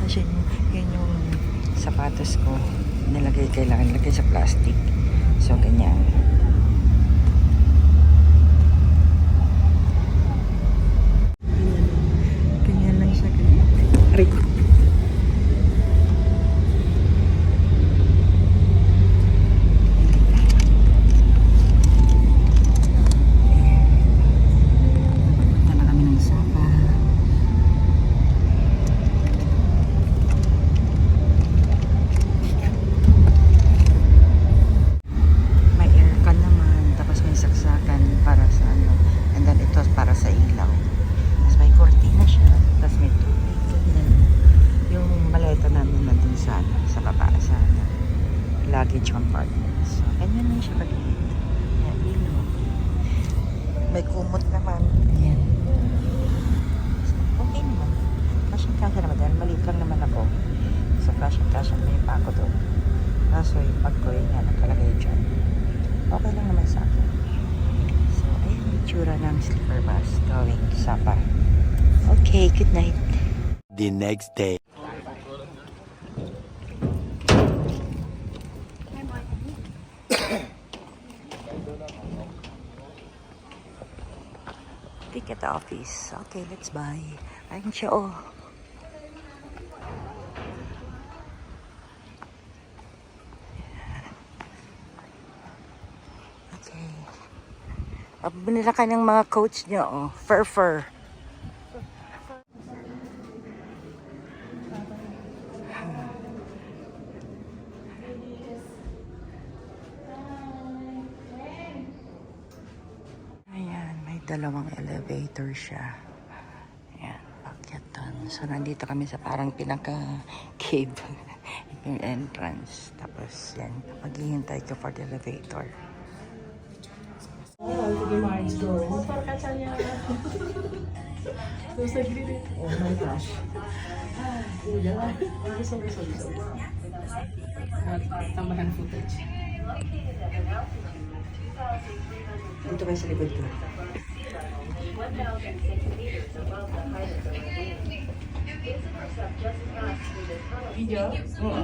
Kasi yun yung sapatos ko. Kailangan nilagay sa plastic. So, ganyan. Ganyan lang siya. Aray ko. Luggage compartment. So, ganyan na siya pag-iit. Yan, ilaw. May kumot naman. Yan. So, okay naman. Kasyang-kasya naman. Dahil maliit lang naman ako. So, kasyang-kasya may pa ako doon. Kaso yung pag ko yun yan, nakalagay dyan. Okay lang naman sa akin. So, ayun yung itsura ng sleeper bus going Sapa. Okay, good night. The next day. Ticket office. Okay, let's buy. Ayun siya, oh. Okay. Pabili na kayo ng mga coats nyo, oh. Fur. Dalawang elevator siya. Ayan, pakyat doon. So, nandito kami sa parang pinaka-cave. Yung entrance. Tapos, yan. Maghihintay ko for the elevator. Oh my gosh. Sorry. Tambahan footage. Dito kayo sa likod ko. Video? Oo.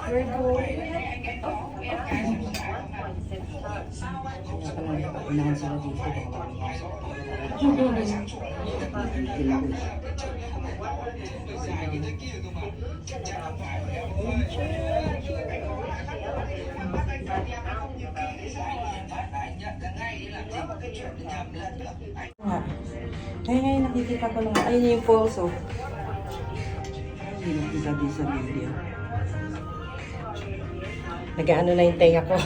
Very good. Unahan sila dito. Ngayon nakikita ko lang. Ayun yung falls, oh. Hindi nakita din sa video. Nag-ano na yung tenga ko.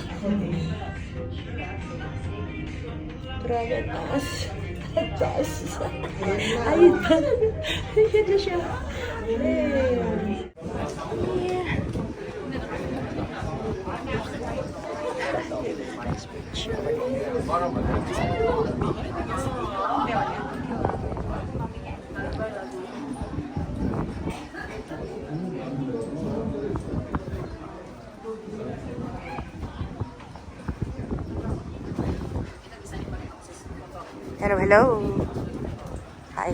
Grabe, taas. Taas. Ayun pa. Ayun na siya. Hello. Hi.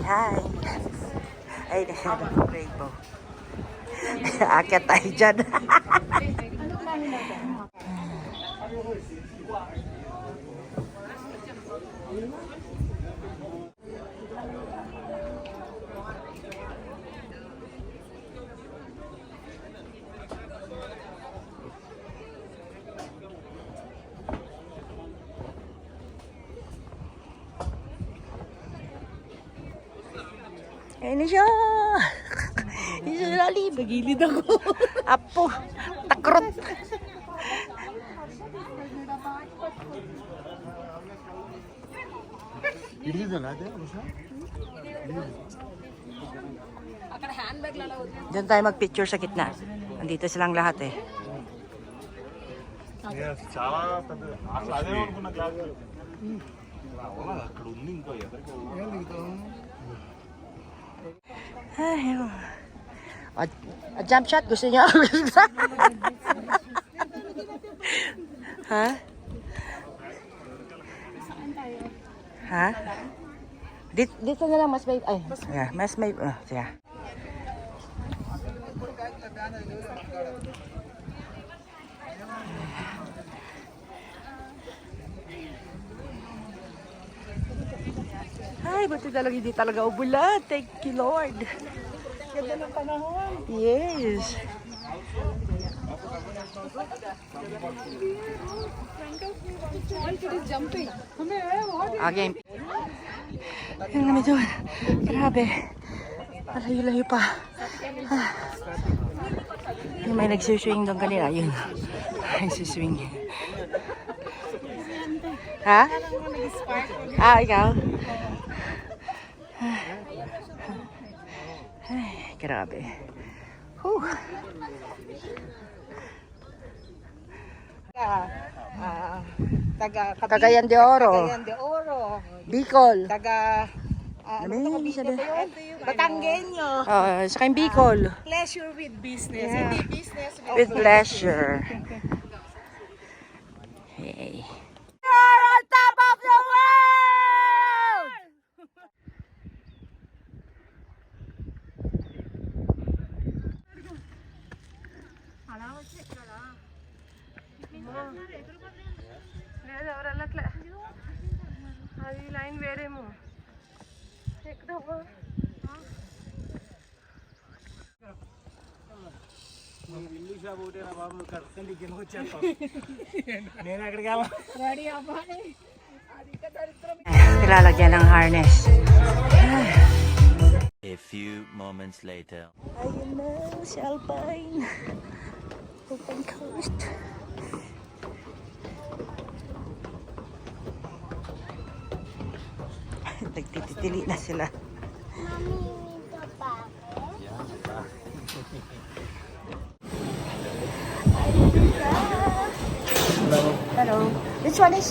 Ay, nahirap ko rainbow. Akyat tayo dyan. Ayun na siya. Isa na lalim. Nagilid ako. Apo. Takrot. Diyan tayo mag-picture sa gitna. Nandito silang lahat eh. చాలా పెద్ద అసలు అదే అనుకున్న క్లాస్ అక్కడ ఉంది ఇంకో ఎదరికి Ay, jump shot, gusto niya? Ha? Ha? Dito na lang mas may... Ay, yeah, mas may... yeah. Ay, buti talaga hindi talaga ubulan. Thank you, Lord. Ganda ng panahon. Yes. Okay. Yan kami doon. Grabe. Malayo-layo pa. Yung may nagsuswing doon kanina. Yun. Nagsuswing. Ha? Ikaw? Ay, grabe. Cagayan de Oro. Cagayan de Oro. Bicol. Taga... Ano sabi? Batanggenyo. Saka yung Bicol. Pleasure with business. Yeah. Hindi business With pleasure. Hey. You're on top of the world! అది లైన్ వేరేమో ఎక్కుదామా ఇల్లు షాప్ ఒకటేనా బాబు కట్టండి కింద వచ్చేస్తాం నేను ఎక్కడికి వెళ్ళాలి Nilalagyan ng harness. A few moments later. Ayun na, si Alpine. Open coast. Nagtitili na sila. Hello. Which one is?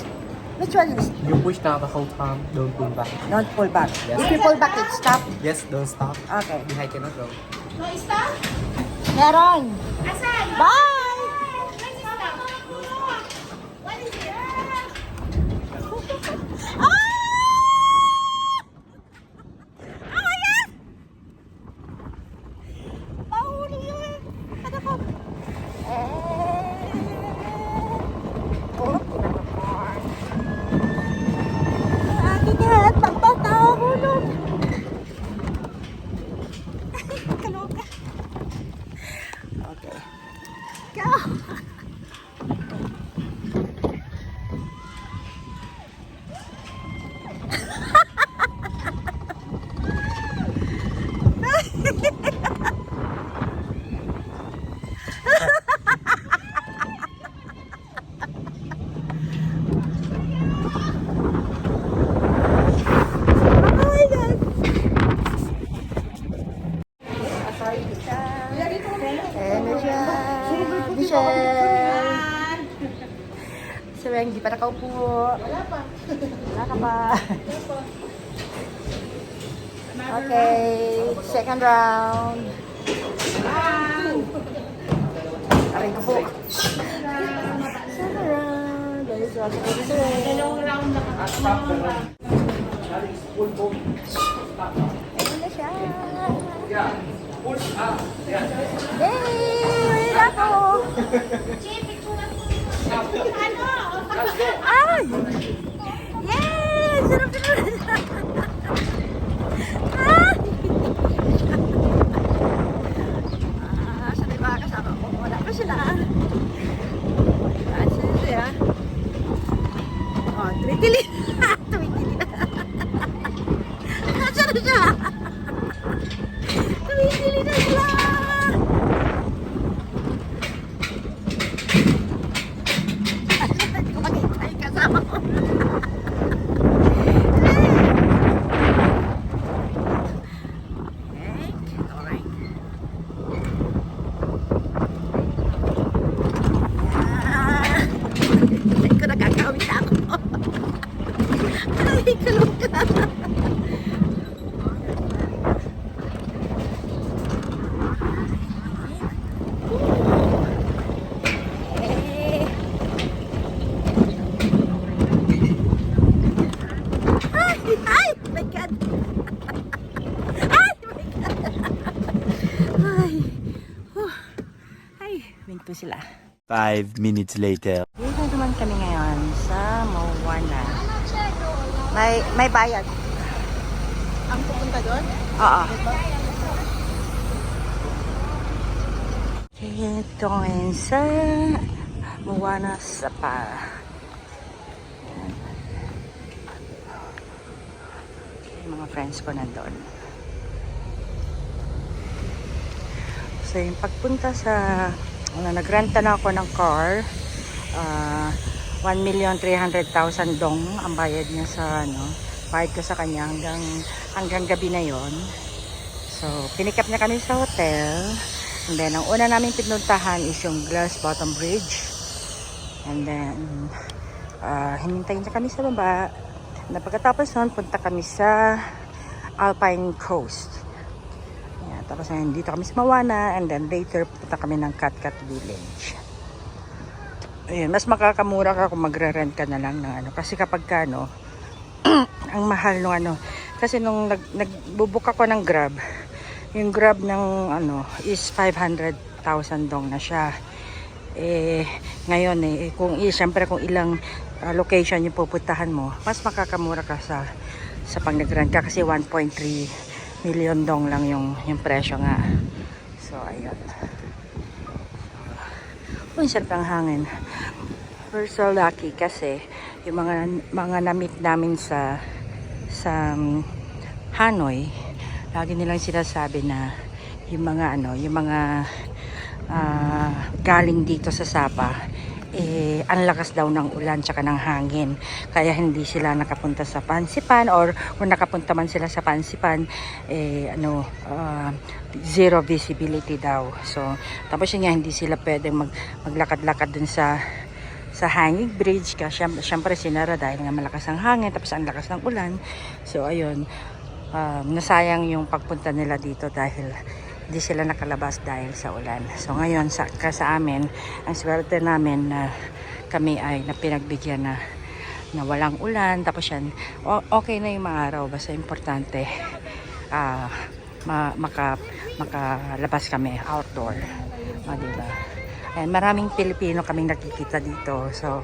You push now the whole time, don't pull back. Don't pull back. If you pull back, it stop. Yes, don't stop. Okay. Behind cannot go. Meron. Bye! Michelle, hindi pa nakaupo. Wala pa. Wala ka pa. Okay, second round. Aray ko po. Second round. Dalawang round na ayun na siya. Yay! Wait ako! Ay! Yay! Sarap na! Ay! Saan yung mga kasama ko? Wala pa sila. Saan sila? Tumitili! Tumitili na! Saan na siya? Tumitili na sila! Nandito sila. 5 minutes later. Dito naman kami ngayon sa Moana. May bayad. Ang pupunta doon? Oo. Ito ngayon sa Moana Sapa. Yung mga friends ko nandun. So yung pagpunta sa nagrenta na ako ng car, 1,300,000 dong ang bayad niya sa bayad ko sa kanya hanggang gabi na yon. So pinikap niya kami sa hotel. And then, ang una namin pinuntahan is yung Glass Bottom Bridge. And then, hinintayin niya kami sa baba. Na pagkatapos nun, punta kami sa Alpine Coast. Yan, tapos dito kami sa Moana. And then later, punta kami ng Cat Village. Ayun, mas makakamura ka kung magre-rent ka na lang ng Kasi kapag ka, ang mahal nung Kasi nung nagbubook ako ng Grab, yung Grab ng is 500,000 dong na siya. Ngayon syempre kung ilang location yung pupuntahan mo, mas makakamura ka sa pag nag-rent ka kasi 1.3 million dong lang yung presyo nga. So ayun. Ang sarap ng hangin. We're so lucky kasi yung mga na-meet namin sa Hanoi, lagi nilang sinasabi na yung mga galing dito sa Sapa, ang lakas daw ng ulan tsaka ng hangin, kaya hindi sila nakapunta sa Pansipan, or kung nakapunta man sila sa Pansipan, zero visibility daw. So tapos yun nga, hindi sila pwedeng maglakad-lakad dun sa hanging bridge kasi syempre sinara dahil nga malakas ang hangin, tapos ang lakas ng ulan. So ayun, nasayang yung pagpunta nila dito dahil hindi sila nakalabas dahil sa ulan. So ngayon sa amin, ang swerte namin na kami ay napinagbigyan na walang ulan, tapos yan okay na yung mga araw, basta importante makalabas kami outdoor, diba? And maraming Pilipino kaming nakikita dito, so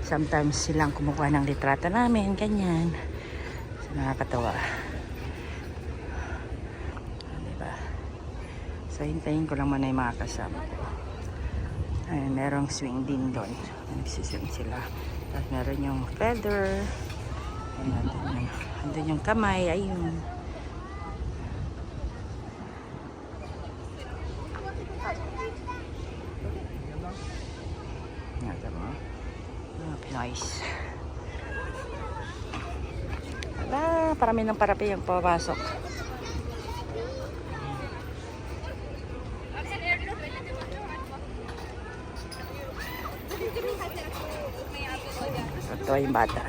sometimes silang kumukuha ng litrato namin, ganyan. So nakakatawa. So, hintayin ko lang muna yung mga kasama ko. Ayun, merong swing din doon. Nagsiswing sila. Tapos meron yung feather. Ayun, andun yung kamay. Ayun. Nata mo. Mga Pinoys. Wala, parami ng parapi yung papasok. Ito yung bata.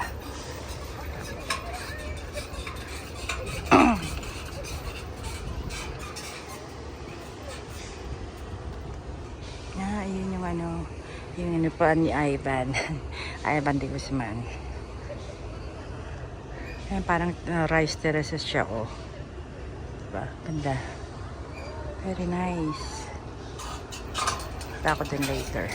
Ayun yung yung pa ni Ivan. Ivan de Guzman. Ayan, parang rice terraces siya, diba? Ganda. Very nice. Punta ako dun later.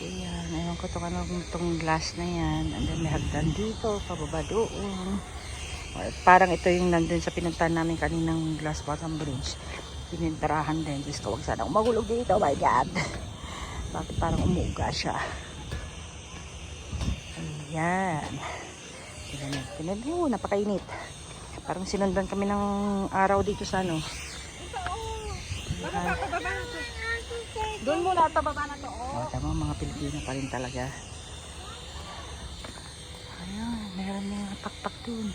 Ayan, ewan ko itong glass na yan. And then may hagdan dito, pababa doon. Parang ito yung nandun sa pinuntahan namin kaninang Glass Bottom Bridge. Pinintarahan din. Diyos ko, wag sana umahulog dito. Oh my God. Bakit parang umuuga siya? Ayan. Napakainit. Parang sinundan kami ng araw dito sa Doon muna, tababa na to. Tama, mga Pilipino pa rin talaga. Ayan, meron na pakpak dun.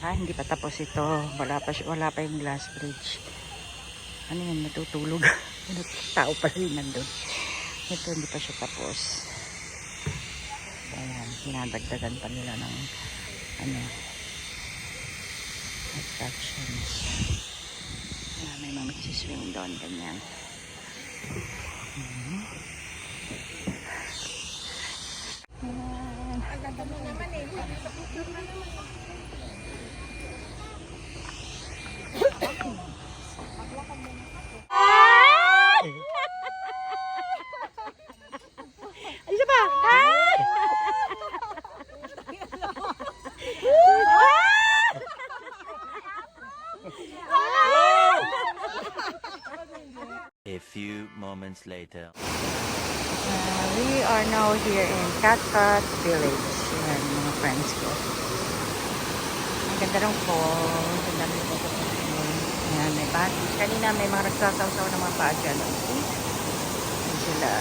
Hindi pa tapos ito. Wala pa yung glass bridge. Ano yun, natutulog. Tao pa rin nandun. Ito, hindi pa siya tapos. Ayan, pinadagdagan pa nila ng attractions. Ayan, may mga magsiswing doon, ganyan. Ayan. Isa pa! A few moments later. We are now here in Catcat Village. Yan, mga friends ko. Ang ganda ng fall. Ang ganda ng fall. Yan, may pati. Kanina may mga nagsasaw-saw ng mga paa dyan. Okay? Yan sila.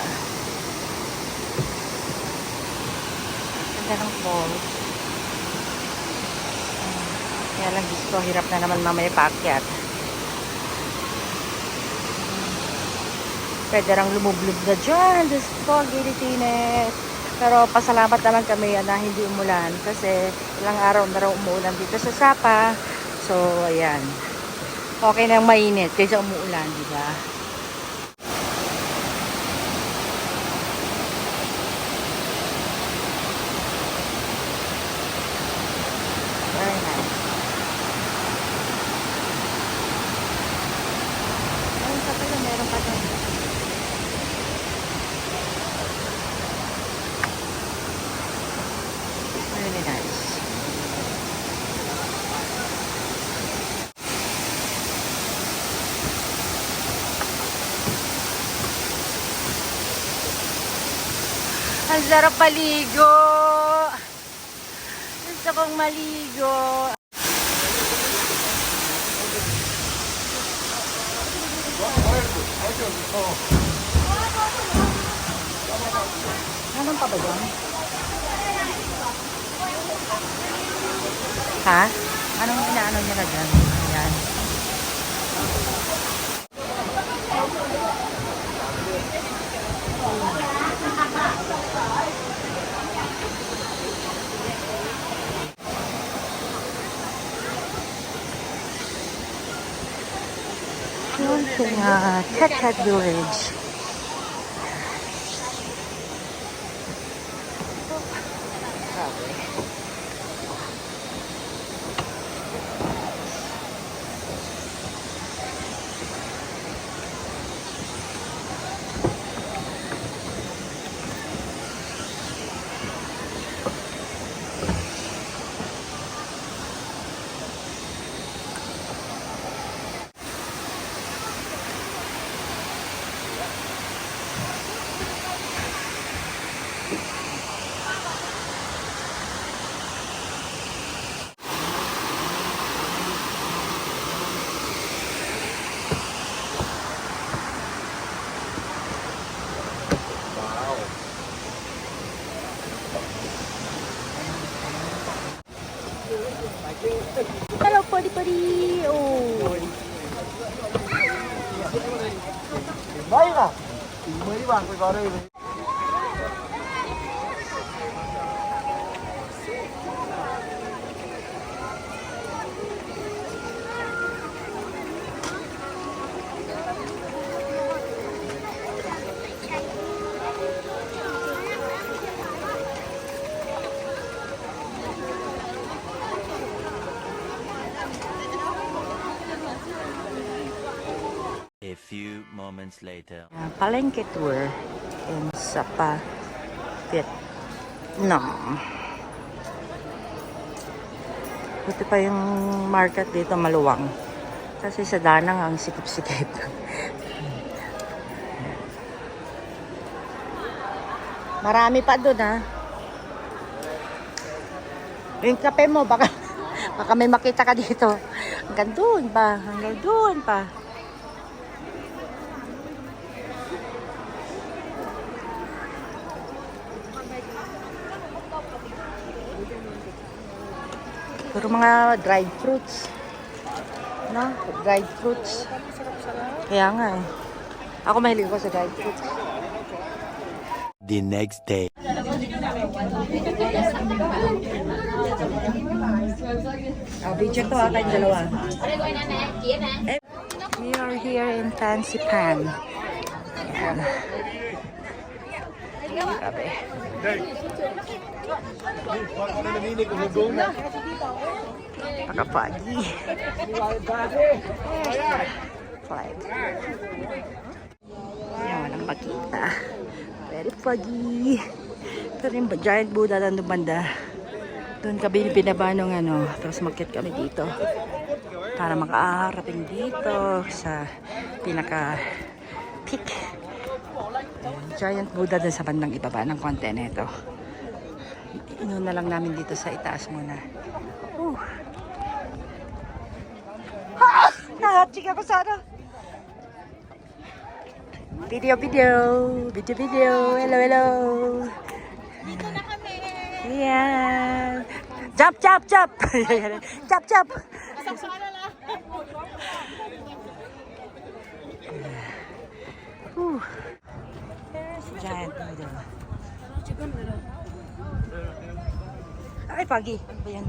Ang ganda ng fall. Kaya lang gusto, hirap na naman mamaya paakyat. Pwede rang lumublob na dyan. Diyos ko, gilitinet. Pero pasalamat naman kami na hindi umulan. Kasi ilang araw na raw umuulan dito sa Sapa. So, ayan. Okay nang mainit kaysa umuulan, di ba? Very nice. Ayun pa pala, meron pa doon. Really nice. Ang sarap maligo. Gusto kong maligo. Anong pa ba doon? Ha? Anong inaano niya na dyan? Ayan. Yun sa Catcat Village. Hello, Podi Podi! Oh! A few moments later. Palengke tour in Sapa, Vietnam. Buti pa yung market dito maluwang. Kasi sa Danang ang sikip-sikip. Marami pa doon ha. Yung kape mo baka may makita ka dito. Hanggang doon pa. Hanggang doon pa. Puro mga dried fruits. No? Dried fruits. Kaya nga eh. Ako mahilig ko sa dried fruits. The next day. Video to kayong dalawa. We are here in Fancy Pan. Ayan. Grabe. Pakapagi. Flight. Yan, walang makita. Very foggy. Ito rin ba, giant Buddha lang doon banda. Doon kami pinaba nung ano, tapos makit kami dito. Para makarating dito sa pinaka peak. Giant Buddha dun sa bandang ibaba ng konti na ito. Inuuna lang namin dito sa itaas muna. Chika ko sana. Video. Hello. Dito na kami. Yeah. Jump. Jump. There's a giant Buddha. Ay, pagi. Ano ba yan?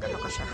Ano ko siya?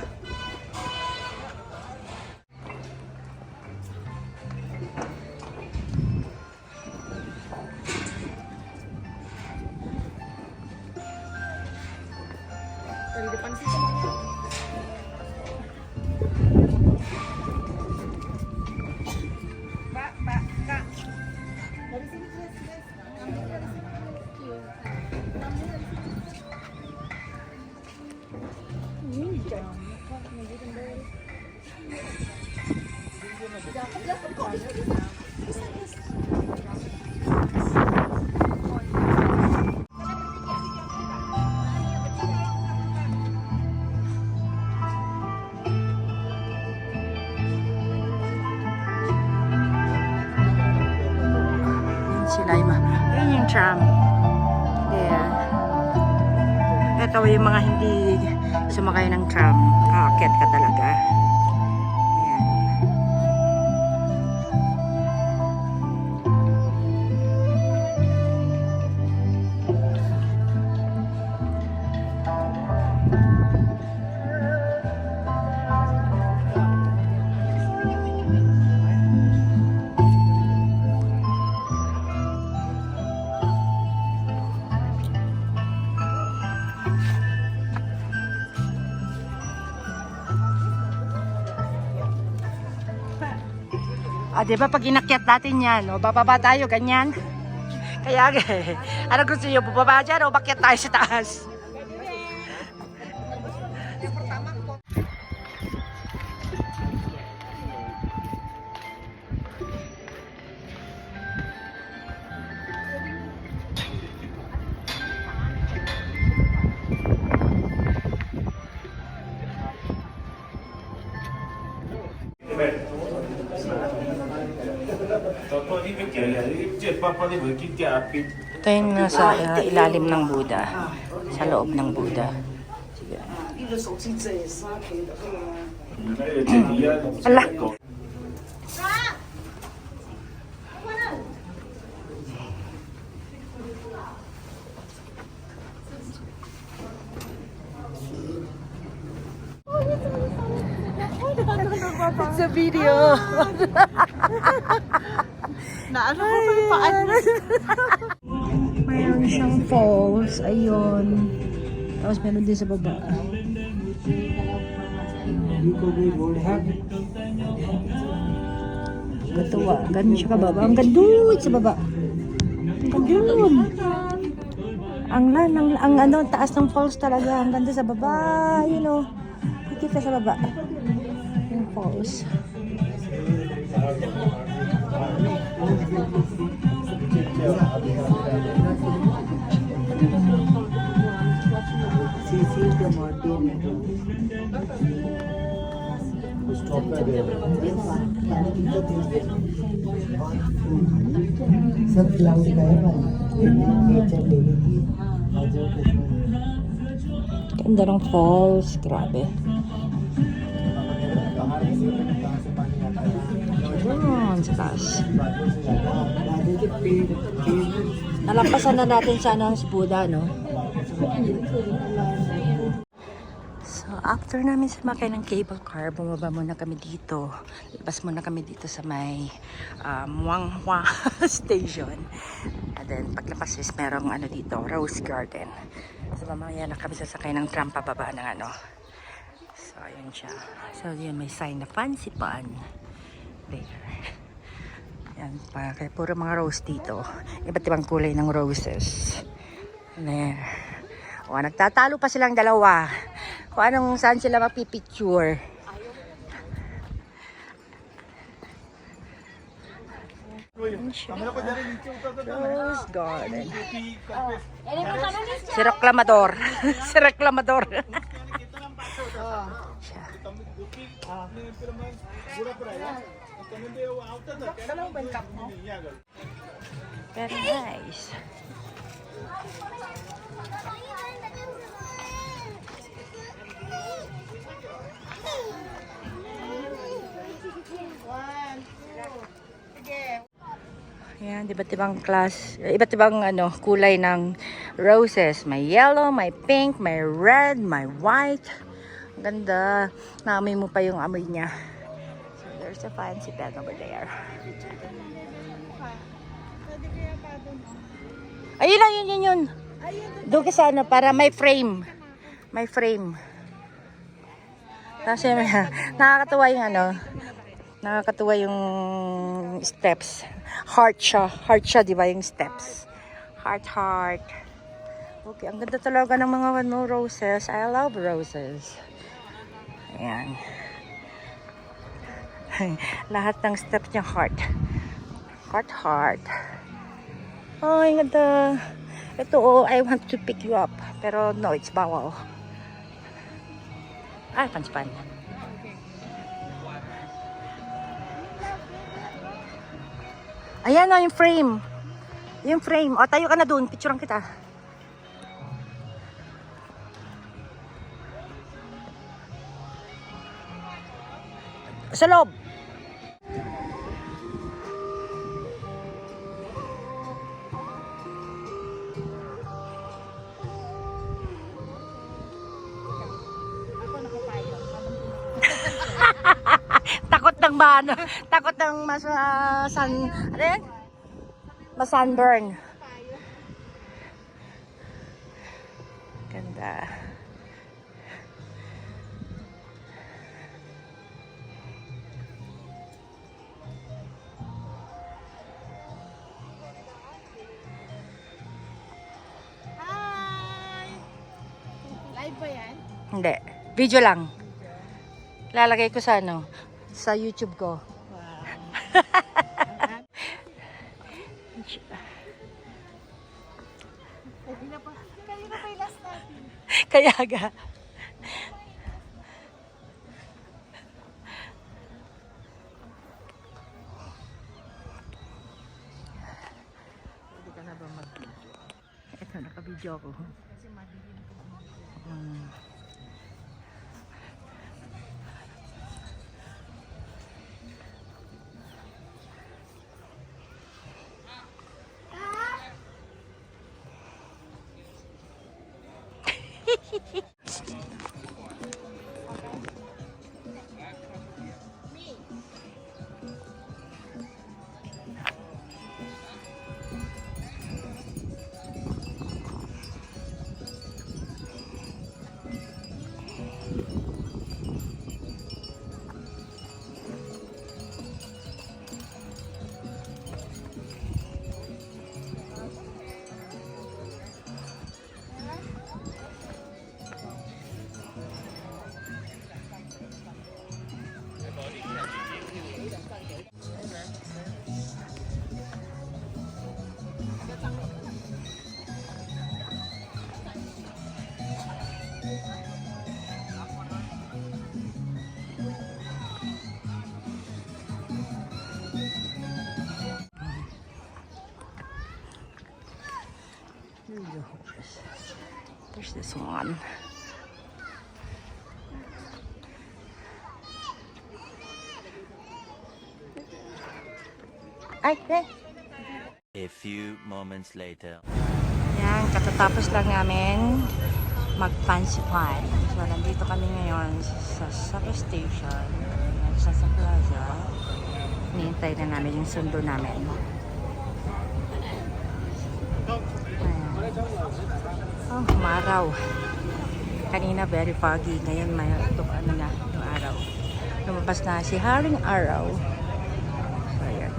Sinaima. Ayan yung tram. There. Ito yung mga hindi sumakay ng tram. Aakyat ka talaga. Ayan. Di ba pag inakyat natin yan, o, bababa tayo, ganyan. Kaya, ano gusto nyo, bubaba dyan o bakyat tayo sa taas? Ito yung nasa ilalim ng Buddha. Sa loob ng Buddha. Sige. Ala! It's a video. Naano ko pa yung paan. Mayroon siyang falls. Ayun. Tapos meron din sa baba. Katuwa. Ganun siya kababa. Ang gandun sa baba. Ang gandun. Ang ano, taas ng falls talaga. Ang ganda sa baba. You know. Kita sa baba. Yung falls. Ganda ng falls, grabe. Sa taas. Nalampasan na natin sa ano, si Buddha, no? So, after namin sumakay ng cable car, bumaba muna kami dito. Labas muna kami dito sa may Muanghua Station. garden. Paglabas is merong ano dito, rose garden. So mamaya na kami sasakay ng tram pababa ng ano. So ayun siya. So yun, may sign na fancy pan. There. Yan, kaya puro mga rose dito. Iba't ibang kulay ng roses. There. O, nagtatalo pa silang dalawa. Kung anong saan sila mapipicture. Rose garden. Si Reclamador. Si Reclamador. Siya. Very nice. Ayan, iba't ibang iba't ibang ano, kulay ng roses. May yellow, may pink, may red, may white. Ang ganda. Naamoy mo pa yung amoy niya. So, there's a fancy bed over there. Ayun lang, yun. Doon ka sa ano, para may frame. May frame. Kasi nakakatuwa yung ano, nakakatuwa yung steps. Heart siya, di ba yung steps? Heart. Okay, ang ganda talaga ng mga ano, roses. I love roses. Ayan. Lahat ng steps niya heart. Heart. Oh, ang ganda. Ito, oh, I want to pick you up. Pero no, it's bawal. Ah, panspan. Ayan na yung frame. Yung frame. O, tayo ka na dun. Picturean kita. Sa loob. Takot ng ano? Takot ng sunburn. Ganda. Hi! Live ba yan? Hindi. Video lang. Lalagay ko sa ano, sa YouTube ko. Kanina pa yung last natin. Kaya ga. Hindi ka na ba mag-video? Ito, naka-video ako. Kasi madilim ko. There's this one. Ay, A few moments later. yan, katatapos lang namin mag-fancy-pan. So, nandito kami ngayon sa substation, sa Plaza. Hinihintay na namin yung sundo namin. umaraw. Kanina very foggy. Ngayon may ano na yung araw. Lumabas na si Haring Araw. So, ayan.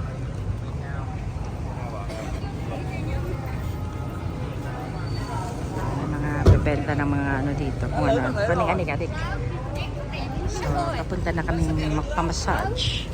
May mga bebenta ng mga ano dito. Kung ano. Paning-anik-anik. So, papunta na kami magpamassage.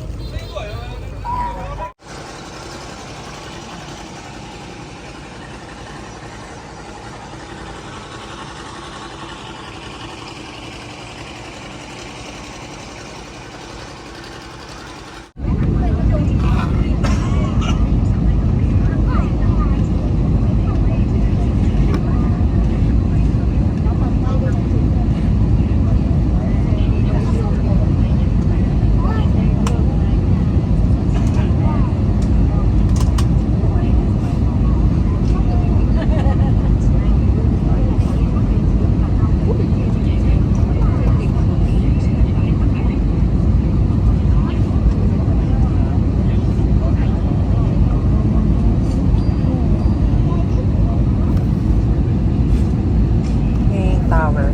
Tower.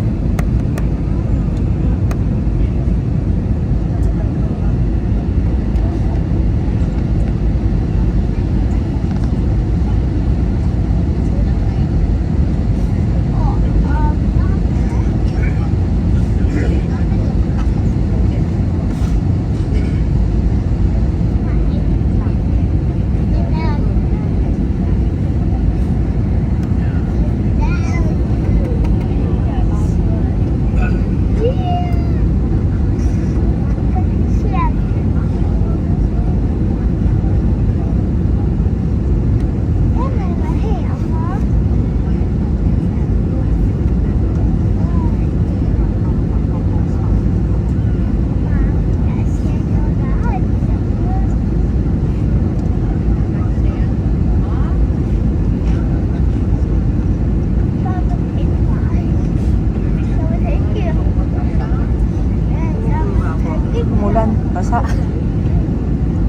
Umulan, basa.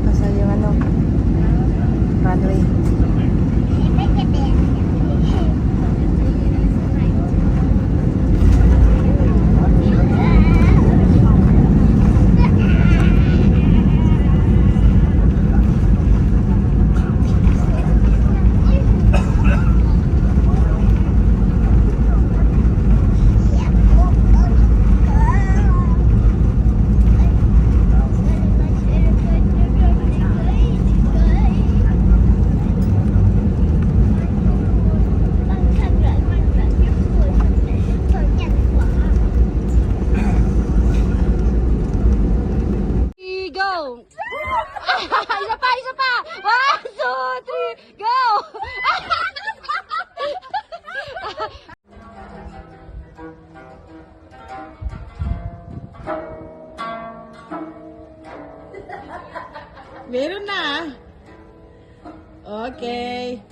Basa yung ano, runway. Isa pa! 1, 2, 3, go! Meron na. Okay.